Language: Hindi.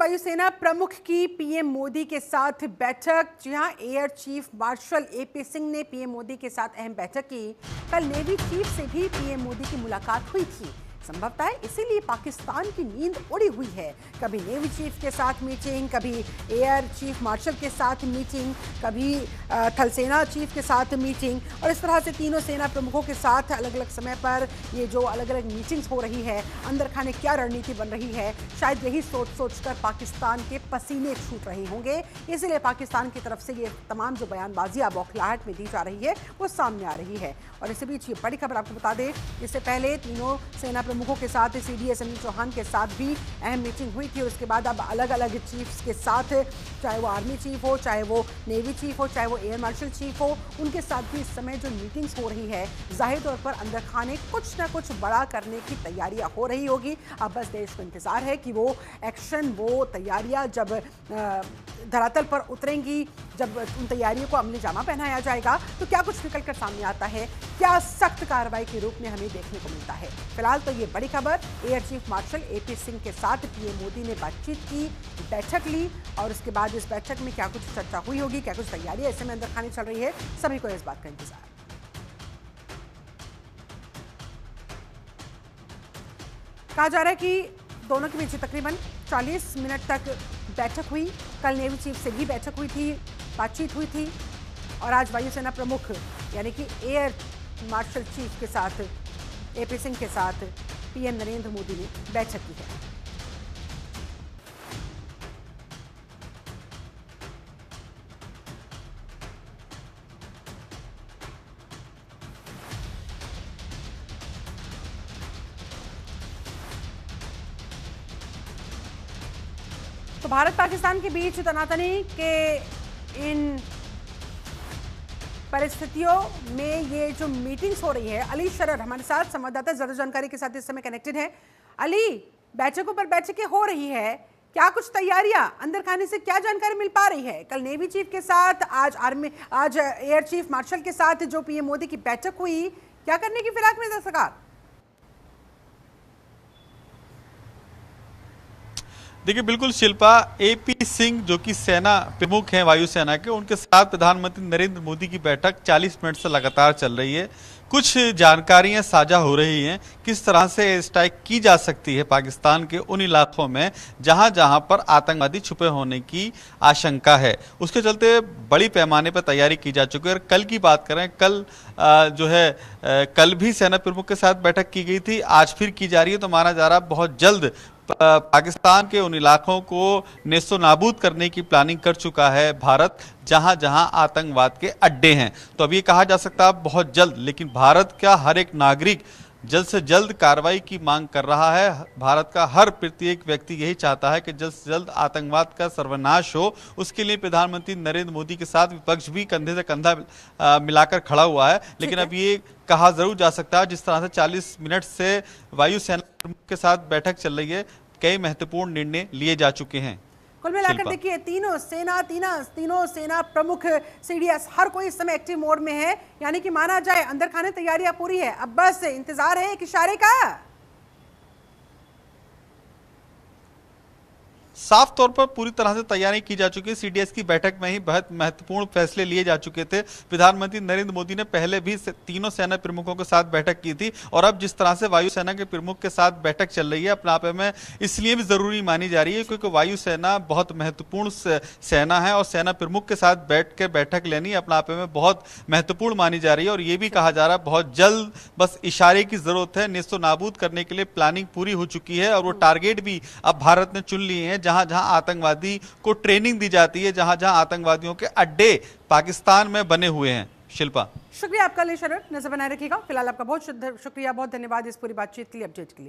वायुसेना प्रमुख की पीएम मोदी के साथ बैठक। जी हां, air chief marshal AP Singh ने पीएम मोदी के साथ अहम बैठक की। कल नेवी चीफ से भी पीएम मोदी की मुलाकात हुई थी। संभवतः इसीलिए पाकिस्तान की नींद उड़ी हुई है। कभी नेवी चीफ के साथ मीटिंग, कभी एयर चीफ मार्शल के साथ मीटिंग, कभी थल सेना चीफ के साथ मीटिंग, और इस तरह से तीनों सेना प्रमुखों के साथ अलग अलग समय पर ये जो अलग अलग मीटिंग्स हो रही है, अंदर खाने क्या रणनीति बन रही है, शायद यही सोच सोचकर पाकिस्तान के पसीने छूट रहे होंगे। इसलिए पाकिस्तान की तरफ से ये तमाम जो बयानबाजियां बौखलाहट में दी जा रही है वो सामने आ रही है। और इसी बीच ये बड़ी खबर आपको बता दें, इससे पहले तीनों सेना प्रमुखों के साथ सीडीएस अनिल चौहान के साथ भी अहम मीटिंग हुई थी। उसके बाद अब अलग अलग चीफ्स के साथ, चाहे वो आर्मी चीफ हो, चाहे वो नेवी चीफ हो, चाहे वो एयर मार्शल चीफ हो, उनके साथ भी इस समय जो मीटिंग्स हो रही है, जाहिर तौर पर अंदर खाने कुछ ना कुछ बड़ा करने की तैयारियां हो रही होगी। अब बस देश को इंतजार है कि वो एक्शन, वो तैयारियां जब धरातल पर उतरेंगी, जब उन तैयारियों को अमली जामा पहनाया जाएगा तो क्या कुछ निकल कर सामने आता है, क्या सख्त कार्रवाई के रूप में हमें देखने को मिलता है। फिलहाल तो ये बड़ी खबर, air chief marshal AP Singh के साथ पीएम मोदी ने बातचीत की, बैठक ली, और उसके बाद इस बैठक में क्या कुछ चर्चा हुई होगी, क्या कुछ तैयारी ऐसे में अंदर खाने चल रही है, सभी को इस बात का इंतजार। कहा जा रहा है कि दोनों के बीच तकरीबन 40 मिनट तक बैठक हुई। कल नेवी चीफ से भी बैठक हुई थी, बातचीत हुई थी, और आज वायुसेना प्रमुख यानी कि एयर मार्शल चीफ के साथ एपी सिंह के साथ पीएम नरेंद्र मोदी ने बैठक की है। तो भारत पाकिस्तान के बीच तनातनी के इन परिस्थितियों में ये जो मीटिंग्स हो रही है, अली शरर हमारे साथ संवाददाता ज्यादा जानकारी के साथ इस समय कनेक्टेड है। अली, बैठकों पर बैठकें हो रही है, क्या कुछ तैयारियां अंदर खाने से क्या जानकारी मिल पा रही है? कल नेवी चीफ के साथ, आज एयर चीफ मार्शल के साथ जो पीएम मोदी की बैठक हुई, क्या करने की फिराक में सरकार? देखिए, बिल्कुल शिल्पा, एपी सिंह जो कि सेना प्रमुख हैं वायुसेना के, उनके साथ प्रधानमंत्री नरेंद्र मोदी की बैठक 40 मिनट से लगातार चल रही है। कुछ जानकारियां साझा हो रही हैं किस तरह से स्ट्राइक की जा सकती है पाकिस्तान के उन इलाकों में जहां जहां पर आतंकवादी छुपे होने की आशंका है। उसके चलते बड़ी पैमाने पर तैयारी की जा चुकी है। और कल की बात करें, कल कल भी सेना प्रमुख के साथ बैठक की गई थी, आज फिर की जा रही है। तो माना जा रहा बहुत जल्द पाकिस्तान के उन इलाकों को नेस्तो नाबूद करने की प्लानिंग कर चुका है भारत, जहां जहां आतंकवाद के अड्डे हैं। तो अब ये कहा जा सकता है बहुत जल्द, लेकिन भारत का हर एक नागरिक जल्द से जल्द कार्रवाई की मांग कर रहा है। भारत का हर प्रत्येक व्यक्ति यही चाहता है कि जल्द से जल्द आतंकवाद का सर्वनाश हो। उसके लिए प्रधानमंत्री नरेंद्र मोदी के साथ विपक्ष भी कंधे से कंधा मिलाकर खड़ा हुआ है। लेकिन अब ये कहा जरूर जा सकता है, जिस तरह से 40 मिनट से वायुसेना के साथ बैठक चल रही है, कई महत्वपूर्ण निर्णय लिए जा चुके हैं। कुल मिलाकर देखिए, तीनों सेना प्रमुख, सीडीएस, हर कोई इस समय एक्टिव मोड में है। यानी कि माना जाए अंदर खाने तैयारियां पूरी है, अब बस इंतजार है एक इशारे का। साफ तौर पर पूरी तरह से तैयारी की जा चुकी है। सीडीएस की बैठक में ही बहुत महत्वपूर्ण फैसले लिए जा चुके थे। प्रधानमंत्री नरेंद्र मोदी ने पहले भी तीनों सेना प्रमुखों के साथ बैठक की थी, और अब जिस तरह से वायुसेना के प्रमुख के साथ बैठक चल रही है, अपने आप में इसलिए भी जरूरी मानी जा रही है क्योंकि वायुसेना बहुत महत्वपूर्ण सेना है, और सेना प्रमुख के साथ बैठ के बैठक लेनी अपने आप में बहुत महत्वपूर्ण मानी जा रही है। और ये भी कहा जा रहा है बहुत जल्द बस इशारे की जरूरत है। नेस्तो नाबूद करने के लिए प्लानिंग पूरी हो चुकी है, और वो टारगेट भी अब भारत ने चुन लिए हैं जहां जहां आतंकवादी को ट्रेनिंग दी जाती है, जहां जहां आतंकवादियों के अड्डे पाकिस्तान में बने हुए हैं। शिल्पा, शुक्रिया आपका, अली शरर, नजर बनाए रखिएगा। फिलहाल आपका बहुत शुक्रिया, बहुत धन्यवाद इस पूरी बातचीत के लिए, अपडेट के लिए।